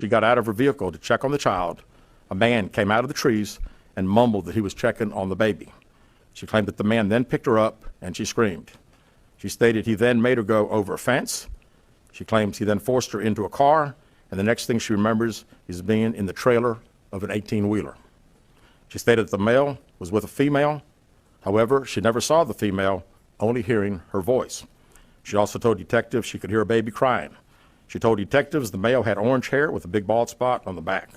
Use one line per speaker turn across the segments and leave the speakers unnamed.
She got out of her vehicle to check on the child. A man came out of the trees and mumbled that he was checking on the baby. She claimed that the man then picked her up and she screamed. She stated he then made her go over a fence. She claims he then forced her into a car, and the next thing she remembers is being in the trailer of an 18-wheeler. She stated that the male was with a female. However, she never saw the female, only hearing her voice. She also told detectives she could hear a baby crying. She told detectives the male had orange hair with a big bald spot on the back.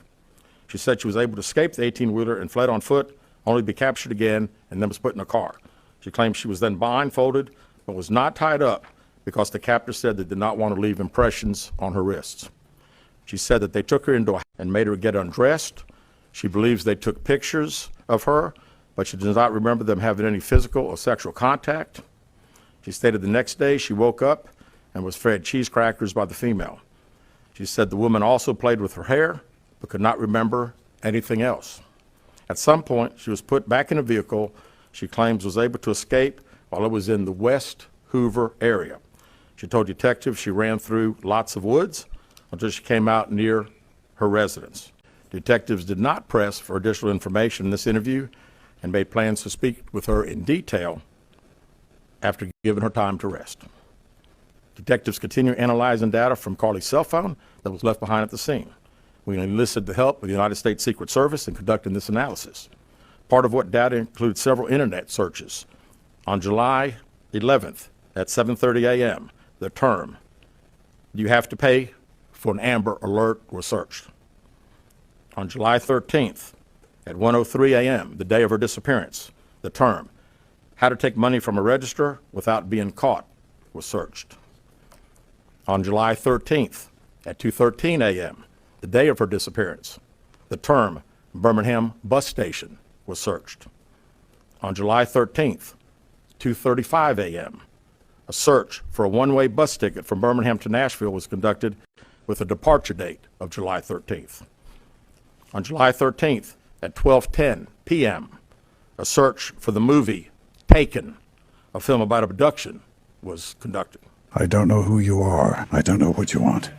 She said she was able to escape the 18-wheeler and fled on foot, only to be captured again and then was put in a car. She claims she was then blindfolded but was not tied up because the captor said they did not want to leave impressions on her wrists. She said that they took her into a and made her get undressed. She believes they took pictures of her, but she does not remember them having any physical or sexual contact. She stated the next day she woke up and was fed cheese crackers by the female. She said the woman also played with her hair, but could not remember anything else. At some point, she was put back in a vehicle she claims was able to escape while it was in the West Hoover area. She told detectives she ran through lots of woods until she came out near her residence. Detectives did not press for additional information in this interview and made plans to speak with her in detail after giving her time to rest. Detectives continue analyzing data from Carlee's cell phone that was left behind at the scene. We enlisted the help of the United States Secret Service in conducting this analysis. Part of what data includes several internet searches. On July 11th at 7:30 a.m., the term, "You have to pay for an Amber Alert," was searched. On July 13th at 1:03 a.m., the day of her disappearance, the term, "How to take money from a register without being caught," was searched. On July 13th at 2:13 a.m., the day of her disappearance, the term Birmingham bus station was searched. On July 13th, 2:35 a.m., a search for a one-way bus ticket from Birmingham to Nashville was conducted with a departure date of July 13th. On July 13th at 12:10 p.m., a search for the movie Taken, a film about abduction, was conducted.
I don't know who you are. I don't know what you want.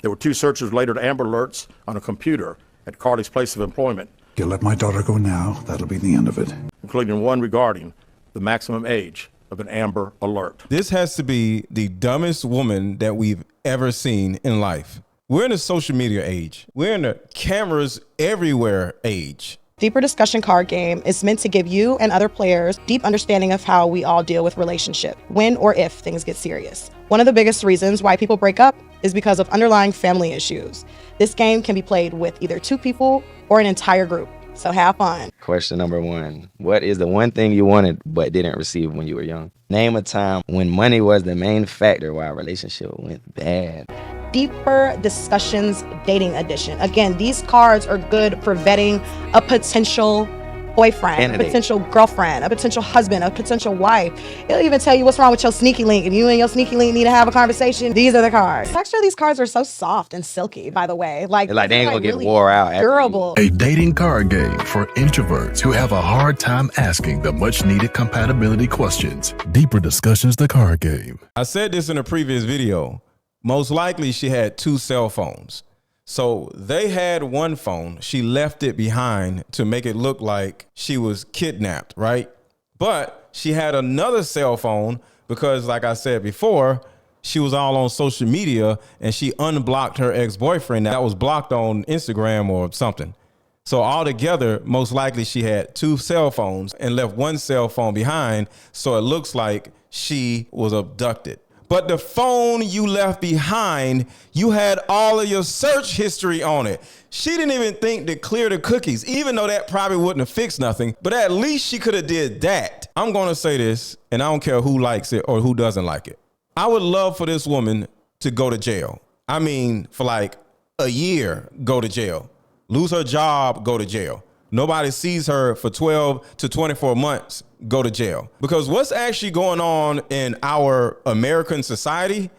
There were two searches related to Amber Alerts on a computer at Carlee's place of employment.
You let my daughter go now, that'll be the end of it.
Including one regarding the maximum age of an Amber Alert.
This has to be the dumbest woman that we've ever seen in life. We're in a social media age. We're in a cameras everywhere age.
Deeper Discussion card game is meant to give you and other players deep understanding of how we all deal with relationship, when or if things get serious. One of the biggest reasons why people break up is because of underlying family issues. This game can be played with either two people or an entire group, so have fun.
Question number 1. What is the one thing you wanted but didn't receive when you were young? Name a time when money was the main factor why a relationship went bad.
Deeper Discussions Dating Edition. Again, these cards are good for vetting a potential boyfriend,
Candidate.
a potential girlfriend, a potential husband, a potential wife. It'll even tell you what's wrong with your sneaky link. If you and your sneaky link need to have a conversation, these are the cards. Actually, these cards are so soft and silky, by the way. Like
They ain't gonna get
really
wore out.
durable.
A dating card game for introverts who have a hard time asking the much-needed compatibility questions. Deeper Discussions, the card game.
I said this in a previous video. Most likely she had 2 cell phones. So they had one phone. She left it behind to make it look like she was kidnapped, right? But she had another cell phone because, like I said before, she was all on social media and she unblocked her ex-boyfriend that was blocked on Instagram or something. So altogether, most likely she had 2 cell phones and left one cell phone behind. So it looks like she was abducted. But the phone you left behind, you had all of your search history on it. She didn't even think to clear the cookies, even though that probably wouldn't have fixed nothing. But at least she could have did that. I'm going to say this, and I don't care who likes it or who doesn't like it. I would love for this woman to go to jail. I mean, for like a year, go to jail. Lose her job, go to jail. Nobody sees her for 12 to 24 months, go to jail. Because what's actually going on in our American society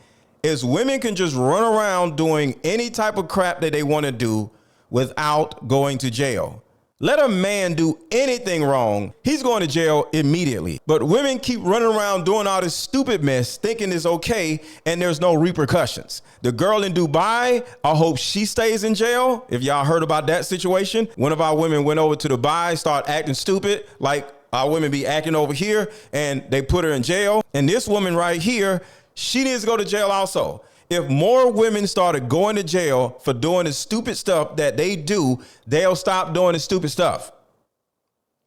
is women can just run around doing any type of crap that they want to do without going to jail. Let a man do anything wrong, he's going to jail immediately. But women keep running around doing all this stupid mess, thinking it's okay, and there's no repercussions. The girl in Dubai, I hope she stays in jail. If y'all heard about that situation, one of our women went over to Dubai, started acting stupid, like our women be acting over here, and they put her in jail. And this woman right here, she needs to go to jail also. If more women started going to jail for doing the stupid stuff that they do, they'll stop doing the stupid stuff.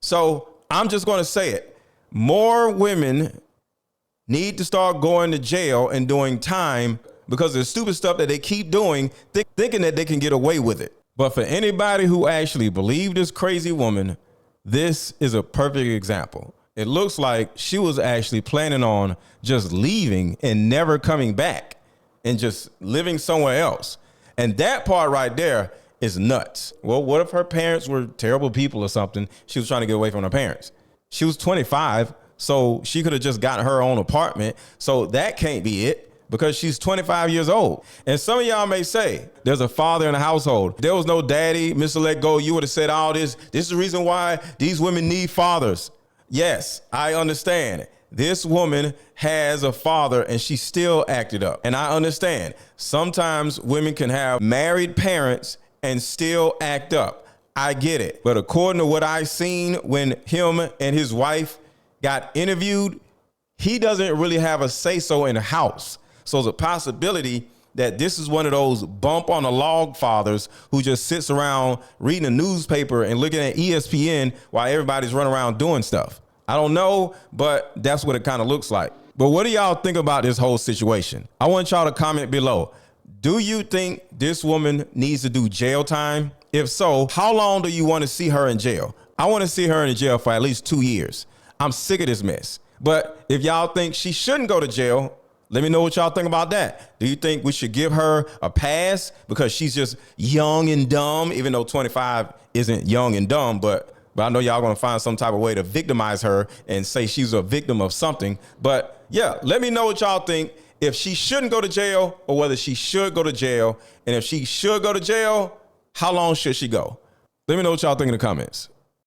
So I'm just going to say it. More women need to start going to jail and doing time because of the stupid stuff that they keep doing, thinking that they can get away with it. But for anybody who actually believed this crazy woman, this is a perfect example. It looks like she was actually planning on just leaving and never coming back and just living somewhere else. And that part right there is nuts. Well, what if her parents were terrible people or something? She was trying to get away from her parents. She was 25, so she could have just gotten her own apartment. So that can't be it because she's 25 years old. And some of y'all may say, there's a father in the household. There was no daddy, Mr. Let Go. You would have said all this. This is the reason why these women need fathers. Yes, I understand. This woman has a father and she still acted up. And I understand sometimes women can have married parents and still act up. I get it. But according to what I seen when him and his wife got interviewed, he doesn't really have a say-so in the house. So there's a possibility that this is one of those bump on the log fathers who just sits around reading a newspaper and looking at ESPN while everybody's running around doing stuff. I don't know, but that's what it kind of looks like. But what do y'all think about this whole situation? I want y'all to comment below. Do you think this woman needs to do jail time? If so, how long do you want to see her in jail? I want to see her in jail for at least 2 years. I'm sick of this mess. But if y'all think she shouldn't go to jail, let me know what y'all think about that. Do you think we should give her a pass because she's just young and dumb, even though 25 isn't young and dumb, but I know y'all gonna find some type of way to victimize her and say she's a victim of something. But yeah, let me know what y'all think. If she shouldn't go to jail or whether she should go to jail. And if she should go to jail, how long should she go? Let me know what y'all think in the comments.